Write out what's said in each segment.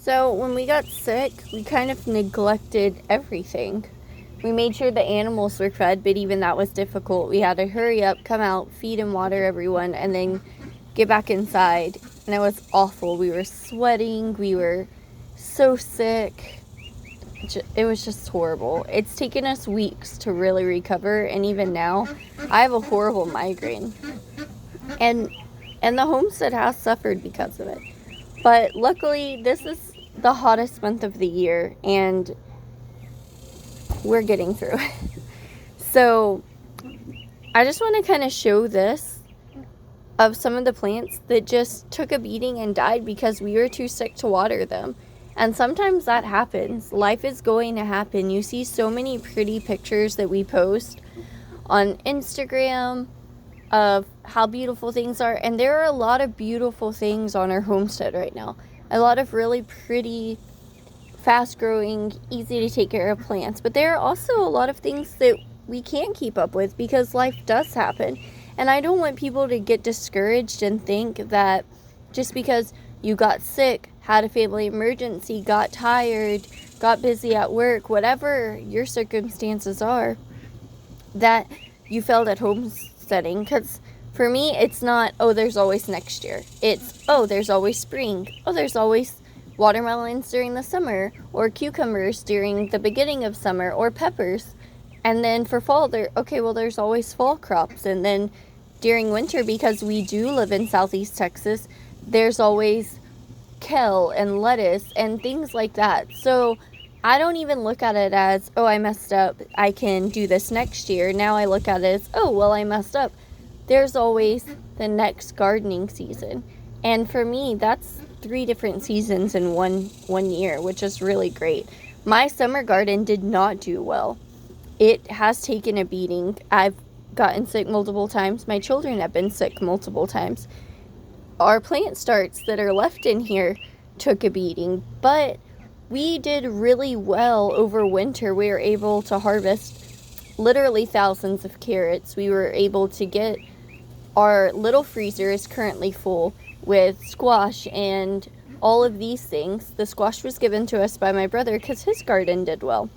So when we got sick, we kind of neglected everything. We made sure the animals were fed, but even that was difficult. We had to hurry up, come out, feed and water everyone, and then get back inside. And it was awful. We were sweating. We were so sick. It was just horrible. It's taken us weeks to really recover, and even now, I have a horrible migraine. And the homestead has suffered because of it. But luckily, this is the hottest month of the year, and we're getting through it. So I just want to kind of show this of some of the plants that just took a beating and died because we were too sick to water them. And sometimes that happens. Life is going to happen. You see so many pretty pictures that we post on Instagram of how beautiful things are, and there are a lot of beautiful things on our homestead right now. A lot of really pretty, fast-growing, easy to take care of plants, but there are also a lot of things that we can't keep up with because life does happen. And I don't want people to get discouraged and think that just because you got sick, had a family emergency, got tired, got busy at work, whatever your circumstances are, that you failed at homesteading. Because for me, it's not, oh, there's always next year. It's, oh, there's always spring. Oh, there's always watermelons during the summer, or cucumbers during the beginning of summer, or peppers. And then for fall, there's always fall crops. And then during winter, because we do live in Southeast Texas, there's always kale and lettuce and things like that. So I don't even look at it as, oh, I messed up, I can do this next year. Now I look at it as, oh, well, I messed up. There's always the next gardening season. And for me, that's 3 different seasons in one year, which is really great. My summer garden did not do well. It has taken a beating. I've gotten sick multiple times. My children have been sick multiple times. Our plant starts that are left in here took a beating, but we did really well over winter. We were able to harvest literally thousands of carrots. We were able to get, our little freezer is currently full with squash and all of these things. The squash was given to us by my brother because his garden did well.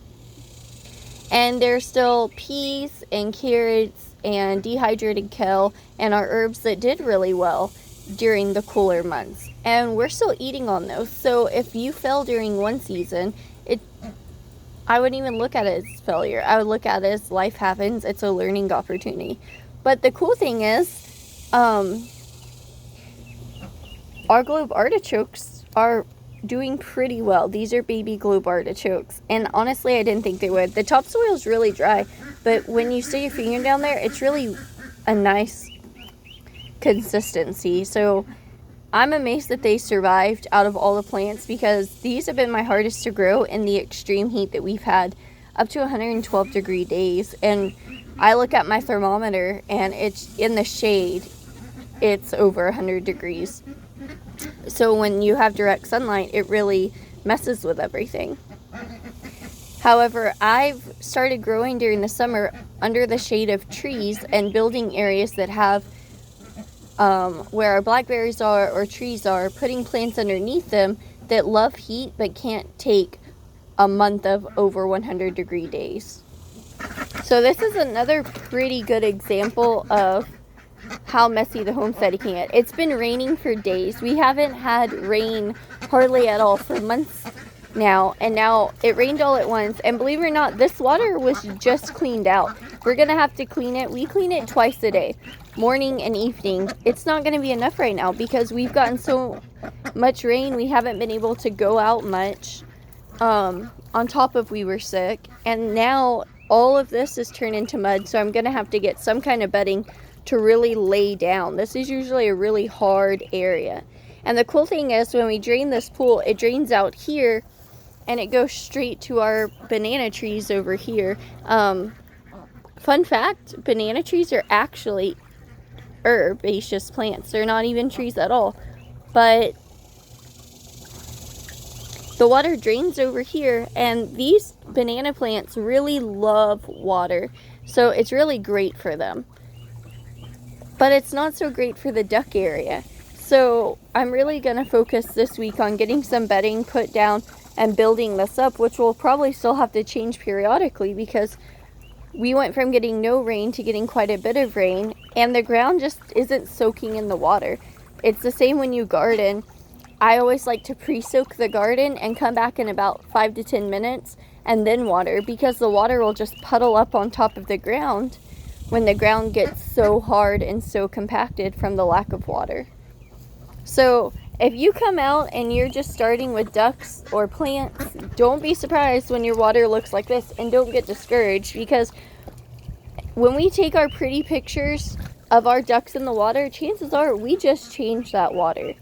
And there's still peas and carrots and dehydrated kale and our herbs that did really well during the cooler months. And we're still eating on those. So if you fail during one season, I wouldn't even look at it as failure. I would look at it as life happens. It's a learning opportunity. But the cool thing is, our globe artichokes are doing pretty well. These are baby globe artichokes. And honestly, I didn't think they would. The topsoil is really dry, but when you stick your finger down there, it's really a nice consistency. So I'm amazed that they survived out of all the plants, because these have been my hardest to grow in the extreme heat that we've had, up to 112 degree days. And I look at my thermometer and it's in the shade, it's over 100 degrees. So when you have direct sunlight, it really messes with everything. However, I've started growing during the summer under the shade of trees and building areas that have where our blackberries are or trees are, putting plants underneath them that love heat but can't take a month of over 100 degree days. So this is another pretty good example of how messy the homesteading can get. It's been raining for days. We haven't had rain hardly at all for months now, and now it rained all at once. And believe it or not, this water was just cleaned out. We're gonna have to clean it. We clean it twice a day, morning and evening. It's not gonna be enough right now because we've gotten so much rain. We haven't been able to go out much, on top of we were sick, and now all of this is turned into mud. So I'm gonna have to get some kind of bedding to really lay down. This is usually a really hard area. And the cool thing is, when we drain this pool, it drains out here and it goes straight to our banana trees over here. Fun fact, banana trees are actually herbaceous plants. They're not even trees at all. But the water drains over here, and these banana plants really love water. So it's really great for them. But it's not so great for the duck area. So I'm really going to focus this week on getting some bedding put down and building this up, which will probably still have to change periodically because we went from getting no rain to getting quite a bit of rain, and the ground just isn't soaking in the water. It's the same when you garden. I always like to pre-soak the garden and come back in about 5 to 10 minutes and then water, because the water will just puddle up on top of the ground when the ground gets so hard and so compacted from the lack of water. So if you come out and you're just starting with ducks or plants, don't be surprised when your water looks like this, and don't get discouraged, because when we take our pretty pictures of our ducks in the water, chances are we just changed that water.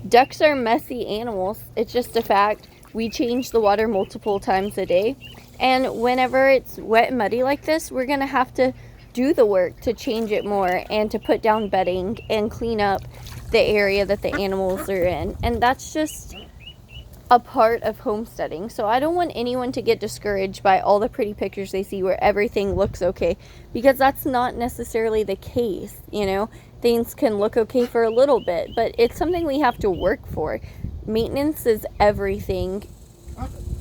Ducks are messy animals. It's just a fact. We change the water multiple times a day. And whenever it's wet and muddy like this, we're going to have to do the work to change it more and to put down bedding and clean up the area that the animals are in. And that's just a part of homesteading. So I don't want anyone to get discouraged by all the pretty pictures they see where everything looks okay, because that's not necessarily the case. You know, things can look okay for a little bit, but it's something we have to work for. Maintenance is everything.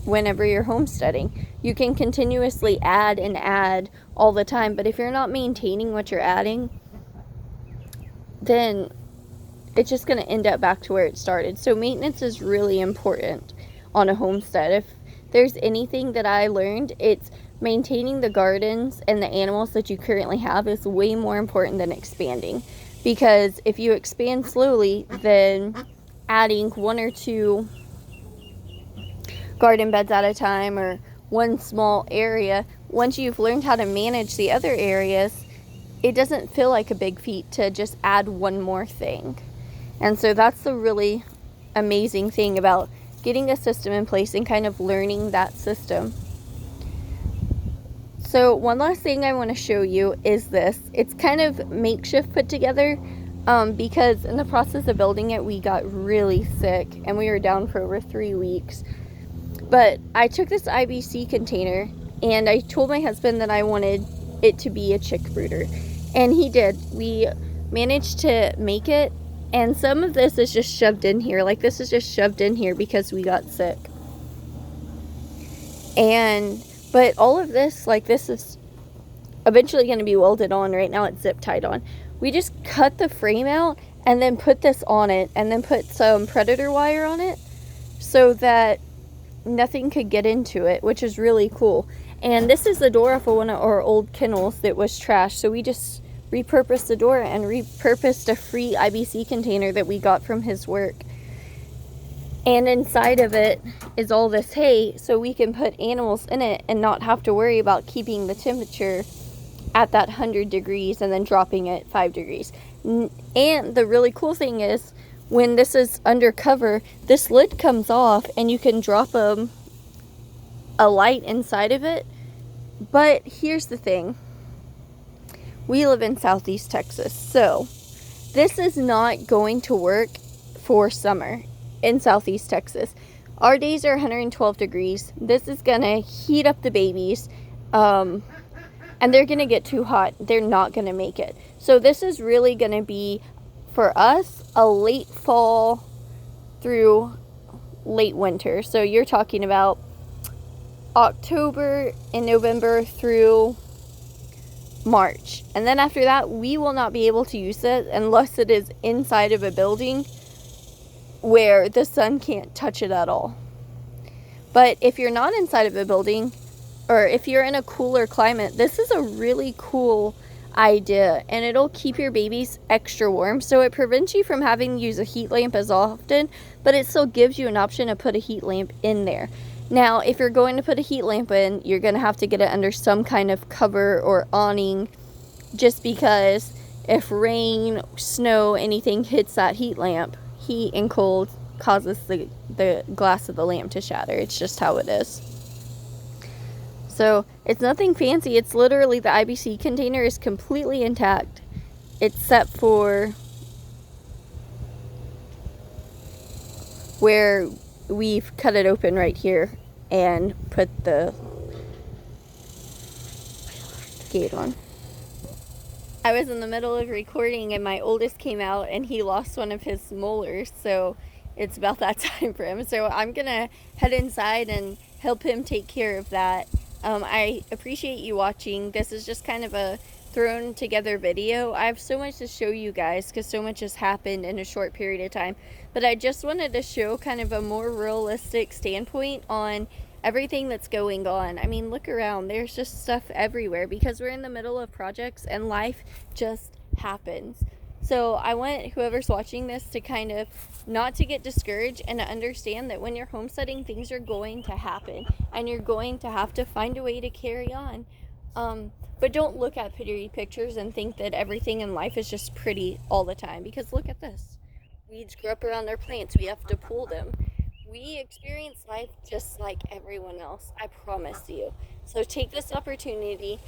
Whenever you're homesteading, you can continuously add and add all the time, but if you're not maintaining what you're adding, then it's just going to end up back to where it started. So maintenance is really important on a homestead. If there's anything that I learned, it's maintaining the gardens and the animals that you currently have is way more important than expanding, because if you expand slowly, then adding 1 or 2 garden beds at a time or one small area, once you've learned how to manage the other areas, it doesn't feel like a big feat to just add one more thing. And so that's the really amazing thing about getting a system in place and kind of learning that system. So one last thing I want to show you is this. It's kind of makeshift put together because in the process of building it, we got really sick and we were down for over 3 weeks. But I took this IBC container and I told my husband that I wanted it to be a chick brooder. And he did. We managed to make it. And some of this is just shoved in here. Like this is just shoved in here because we got sick. But all of this, like this is eventually going to be welded on. Right now it's zip tied on. We just cut the frame out and then put this on it. And then put some predator wire on it so that nothing could get into it, which is really cool. And this is the door for one of our old kennels that was trashed, so we just repurposed the door and repurposed a free IBC container that we got from his work. And inside of it is all this hay, so we can put animals in it and not have to worry about keeping the temperature at that 100 degrees and then dropping it 5 degrees. And the really cool thing is, when this is undercover, this lid comes off and you can drop a light inside of it. But here's the thing. We live in Southeast Texas, so this is not going to work for summer in Southeast Texas. Our days are 112 degrees. This is going to heat up the babies, and they're going to get too hot. They're not going to make it. So this is really going to be, for us, a late fall through late winter. So you're talking about October and November through March. And then after that, we will not be able to use it unless it is inside of a building where the sun can't touch it at all. But if you're not inside of a building, or if you're in a cooler climate, this is a really cool idea, and it'll keep your babies extra warm. So it prevents you from having to use a heat lamp as often, but it still gives you an option to put a heat lamp in there. Now, if you're going to put a heat lamp in, you're going to have to get it under some kind of cover or awning, just because if rain, snow, anything hits that heat lamp, heat and cold causes the glass of the lamp to shatter. It's just how it is. So it's nothing fancy. It's literally, the IBC container is completely intact, except for where we've cut it open right here and put the gate on. I was in the middle of recording and my oldest came out and he lost one of his molars, so it's about that time for him. So I'm gonna head inside and help him take care of that. I appreciate you watching. This is just kind of a thrown together video. I have so much to show you guys because so much has happened in a short period of time, but I just wanted to show kind of a more realistic standpoint on everything that's going on. I mean, look around, there's just stuff everywhere because we're in the middle of projects and life just happens. So I want whoever's watching this to kind of not to get discouraged and to understand that when you're homesteading, things are going to happen and you're going to have to find a way to carry on. But don't look at pretty pictures and think that everything in life is just pretty all the time, because look at this. Weeds grow up around our plants. We have to pull them. We experience life just like everyone else, I promise you. So take this opportunity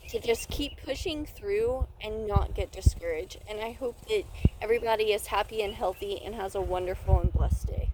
to just keep pushing through and not get discouraged. And I hope that everybody is happy and healthy and has a wonderful and blessed day.